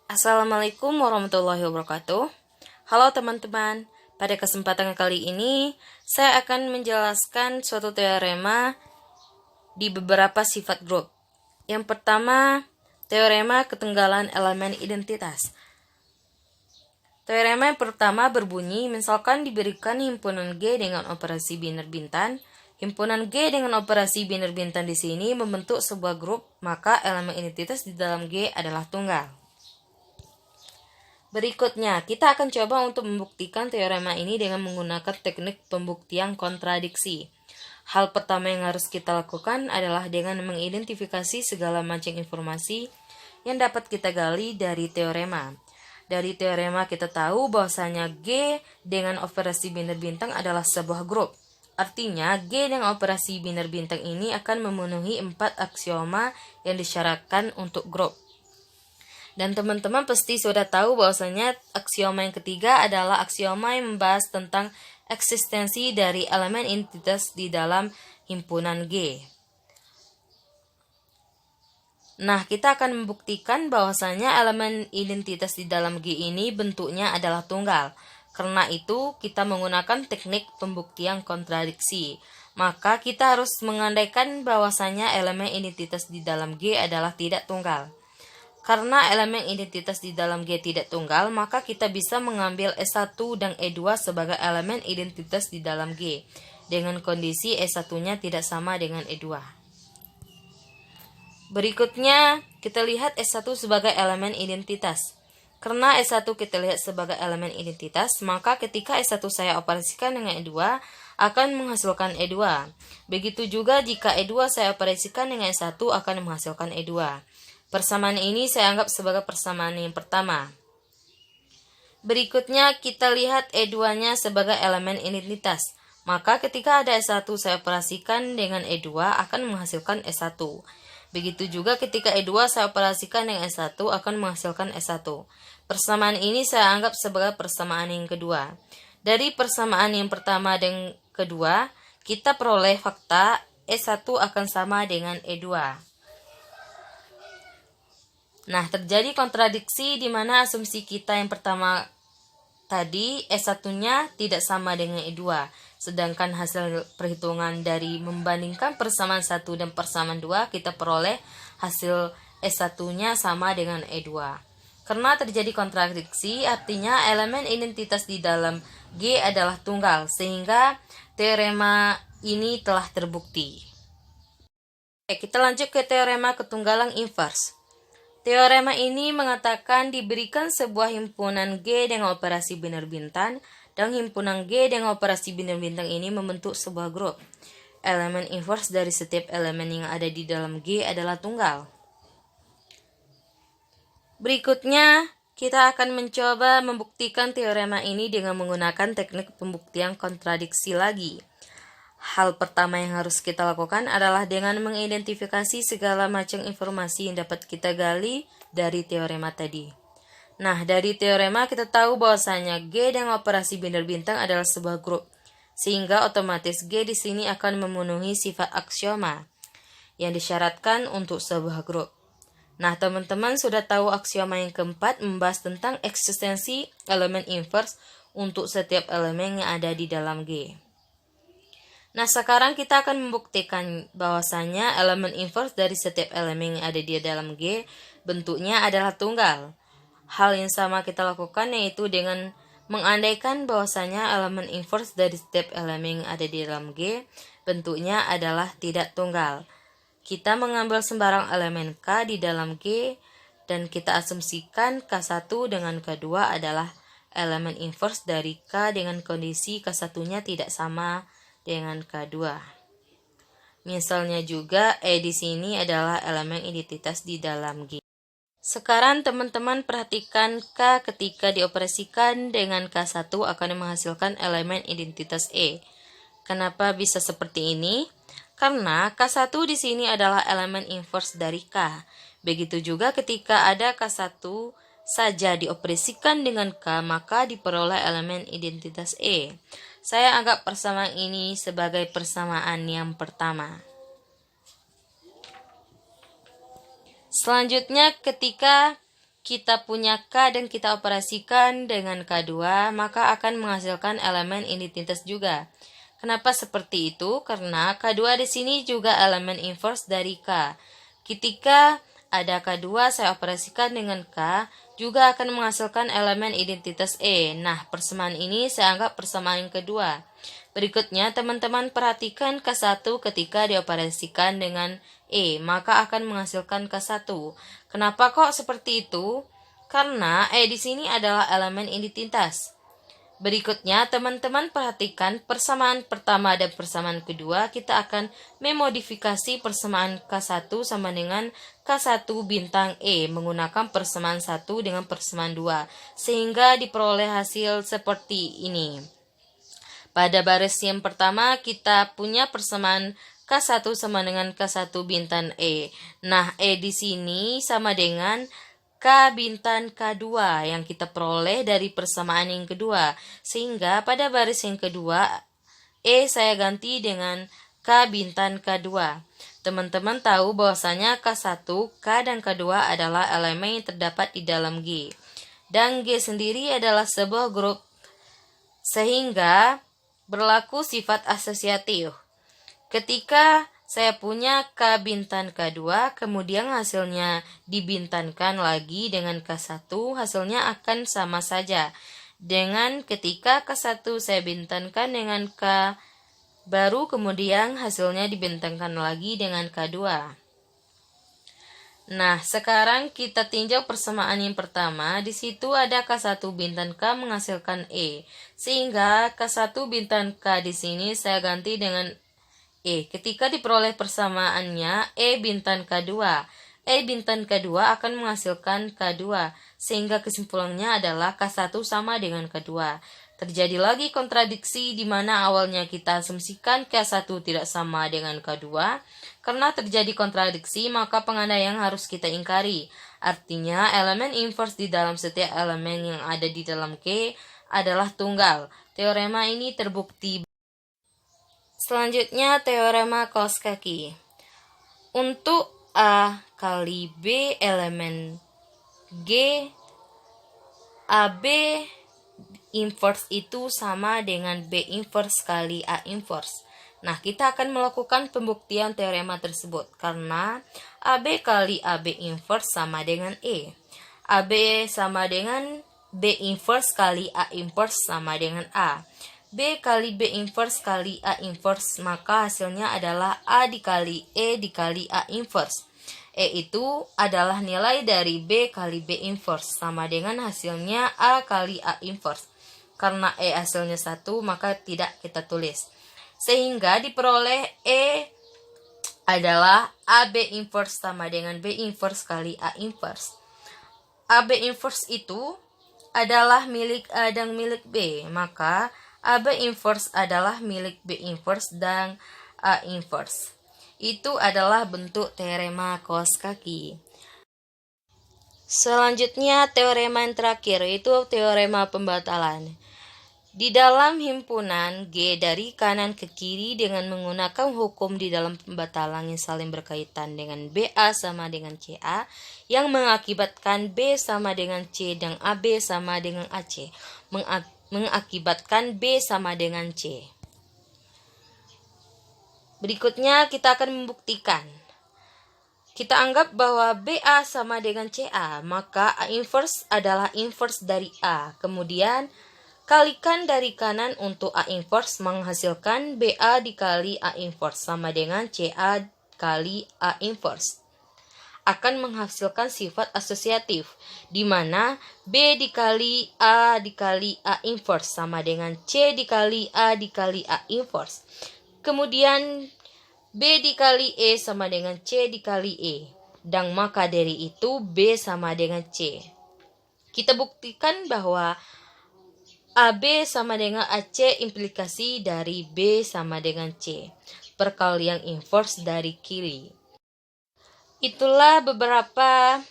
Assalamualaikum warahmatullahi wabarakatuh. Halo teman-teman, pada kesempatan kali ini saya akan menjelaskan suatu teorema di beberapa sifat grup. Yang pertama, teorema ketunggalan elemen identitas. Teorema yang pertama berbunyi, misalkan diberikan himpunan G dengan operasi biner bintan. Himpunan G dengan operasi biner bintan di sini membentuk sebuah grup, maka elemen identitas di dalam G adalah tunggal. Berikutnya, kita akan coba untuk membuktikan teorema ini dengan menggunakan teknik pembuktian kontradiksi. Hal pertama yang harus kita lakukan adalah dengan mengidentifikasi segala macam informasi yang dapat kita gali dari teorema. Dari teorema kita tahu bahwasanya G dengan operasi biner bintang adalah sebuah grup. Artinya, G dengan operasi biner bintang ini akan memenuhi 4 aksioma yang disyaratkan untuk grup. Dan teman-teman pasti sudah tahu bahwasanya aksioma yang ketiga adalah aksioma yang membahas tentang eksistensi dari elemen identitas di dalam himpunan G. Nah, kita akan membuktikan bahwasanya elemen identitas di dalam G ini bentuknya adalah tunggal. Karena itu, kita menggunakan teknik pembuktian kontradiksi. Maka kita harus mengandaikan bahwasanya elemen identitas di dalam G adalah tidak tunggal. Karena elemen identitas di dalam G tidak tunggal, maka kita bisa mengambil E1 dan E2 sebagai elemen identitas di dalam G, dengan kondisi E1-nya tidak sama dengan E2. Berikutnya, kita lihat E1 sebagai elemen identitas. Karena E1 kita lihat sebagai elemen identitas, maka ketika E1 saya operasikan dengan E2, akan menghasilkan E2. Begitu juga jika E2 saya operasikan dengan E1 akan menghasilkan E2. Persamaan ini saya anggap sebagai persamaan yang pertama. Berikutnya kita lihat E2-nya sebagai elemen identitas. Maka ketika ada E1 saya operasikan dengan E2 akan menghasilkan E1. Begitu juga ketika E2 saya operasikan dengan E1 akan menghasilkan E1. Persamaan ini saya anggap sebagai persamaan yang kedua. Dari persamaan yang pertama dan kedua, kita peroleh fakta E1 akan sama dengan E2. Nah, terjadi kontradiksi di mana asumsi kita yang pertama tadi E1-nya tidak sama dengan E2. Sedangkan hasil perhitungan dari membandingkan persamaan 1 dan persamaan 2, kita peroleh hasil E1-nya sama dengan E2. Karena terjadi kontradiksi, artinya elemen identitas di dalam G adalah tunggal, sehingga teorema ini telah terbukti. Oke, kita lanjut ke teorema ketunggalan inverse. Teorema ini mengatakan diberikan sebuah himpunan G dengan operasi biner bintan, dan himpunan G dengan operasi biner bintang ini membentuk sebuah grup. Elemen inverse dari setiap elemen yang ada di dalam G adalah tunggal. Berikutnya, kita akan mencoba membuktikan teorema ini dengan menggunakan teknik pembuktian kontradiksi lagi. Hal pertama yang harus kita lakukan adalah dengan mengidentifikasi segala macam informasi yang dapat kita gali dari teorema tadi. Nah, dari teorema kita tahu bahwasanya G dengan operasi biner bintang adalah sebuah grup, sehingga otomatis G di sini akan memenuhi sifat aksioma yang disyaratkan untuk sebuah grup. Nah, teman-teman sudah tahu aksioma yang keempat membahas tentang eksistensi elemen inverse untuk setiap elemen yang ada di dalam G. Nah, sekarang kita akan membuktikan bahwasanya elemen inverse dari setiap elemen yang ada di dalam G bentuknya adalah tunggal. Hal yang sama kita lakukan yaitu dengan mengandaikan bahwasanya elemen inverse dari setiap elemen yang ada di dalam G bentuknya adalah tidak tunggal. Kita mengambil sembarang elemen K di dalam G dan kita asumsikan K1 dengan K2 adalah elemen inverse dari K dengan kondisi K1-nya tidak sama dengan K2. Misalnya juga E di sini adalah elemen identitas di dalam G. Sekarang teman-teman perhatikan K ketika dioperasikan dengan K1 akan menghasilkan elemen identitas E. Kenapa bisa seperti ini? Karena K1 di sini adalah elemen inverse dari K. Begitu juga ketika ada K1 saja dioperasikan dengan K, maka diperoleh elemen identitas E. Saya anggap persamaan ini sebagai persamaan yang pertama. Selanjutnya, ketika kita punya K dan kita operasikan dengan K2, maka akan menghasilkan elemen identitas juga. Kenapa seperti itu? Karena K2 di sini juga elemen inverse dari K. Ketika ada K2, saya operasikan dengan K, juga akan menghasilkan elemen identitas E. Nah, persamaan ini saya anggap persamaan yang kedua. Berikutnya, teman-teman perhatikan K1 ketika dioperasikan dengan E, maka akan menghasilkan K1. Kenapa kok seperti itu? Karena E di sini adalah elemen identitas. Berikutnya, teman-teman perhatikan persamaan pertama dan persamaan kedua, kita akan memodifikasi persamaan K1 sama dengan K1 bintang E menggunakan persamaan 1 dengan persamaan 2, sehingga diperoleh hasil seperti ini. Pada baris yang pertama, kita punya persamaan K1 sama dengan K1 bintang E. Nah, E di sini sama dengan K bintang K2 yang kita peroleh dari persamaan yang kedua. Sehingga pada baris yang kedua, E saya ganti dengan K bintang K2. Teman-teman tahu bahwasanya K1, K dan K2 adalah elemen yang terdapat di dalam G. Dan G sendiri adalah sebuah grup, sehingga berlaku sifat asosiatif. Ketika saya punya K bintang K2, kemudian hasilnya dibintangkan lagi dengan K1, hasilnya akan sama saja. Dengan ketika K1 saya bintangkan dengan K baru, kemudian hasilnya dibintangkan lagi dengan K2. Nah, sekarang kita tinjau persamaan yang pertama. Di situ ada K1 bintang K menghasilkan E. Sehingga K1 bintang K di sini saya ganti dengan E. Ketika diperoleh persamaannya E bintang K2. E bintang K2 akan menghasilkan K2. Sehingga kesimpulannya adalah K1 sama dengan K2. Terjadi lagi kontradiksi di mana awalnya kita asumsikan K1 tidak sama dengan K2. Karena terjadi kontradiksi, maka pengandaian harus kita ingkari. Artinya, elemen inverse di dalam setiap elemen yang ada di dalam K adalah tunggal. Teorema ini terbukti. Selanjutnya, teorema kaos kaki. Untuk A kali B elemen G, AB inverse itu sama dengan B inverse kali A inverse. Nah, kita akan melakukan pembuktian teorema tersebut karena AB kali AB inverse sama dengan E. AB sama dengan B inverse kali A inverse sama dengan A. B kali B inverse kali A inverse, maka hasilnya adalah A dikali E dikali A inverse. E itu adalah nilai dari B kali B inverse, sama dengan hasilnya A kali A inverse. Karena E hasilnya 1, maka tidak kita tulis. Sehingga diperoleh E adalah AB inverse sama dengan B inverse kali A inverse. AB inverse itu adalah milik A dan milik B, maka AB inverse adalah milik B inverse dan A inverse. Itu adalah bentuk teorema kaos kaki. Selanjutnya teorema yang terakhir, yaitu teorema pembatalan. Di dalam himpunan G dari kanan ke kiri dengan menggunakan hukum di dalam pembatalan yang saling berkaitan dengan BA sama dengan CA, yang mengakibatkan B sama dengan C dan AB sama dengan AC, mengakibatkan B sama dengan C. Berikutnya kita akan membuktikan. Kita anggap bahwa BA sama dengan CA, maka A inverse adalah inverse dari A. Kemudian kalikan dari kanan untuk A inverse menghasilkan BA dikali A inverse sama dengan CA kali A inverse. Akan menghasilkan sifat asosiatif, di mana B dikali A inverse sama dengan C dikali A inverse. Kemudian B dikali E sama dengan C dikali E. Dan maka dari itu B sama dengan C. Kita buktikan bahwa AB sama dengan AC implikasi dari B sama dengan C. Perkalian inverse dari kiri. Itulah beberapa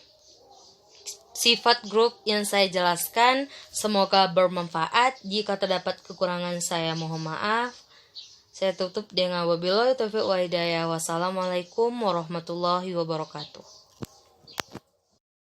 sifat grup yang saya jelaskan. Semoga bermanfaat. Jika terdapat kekurangan saya mohon maaf. Saya tutup dengan wabillahi taufiq wa hidayah. Wassalamualaikum warahmatullahi wabarakatuh.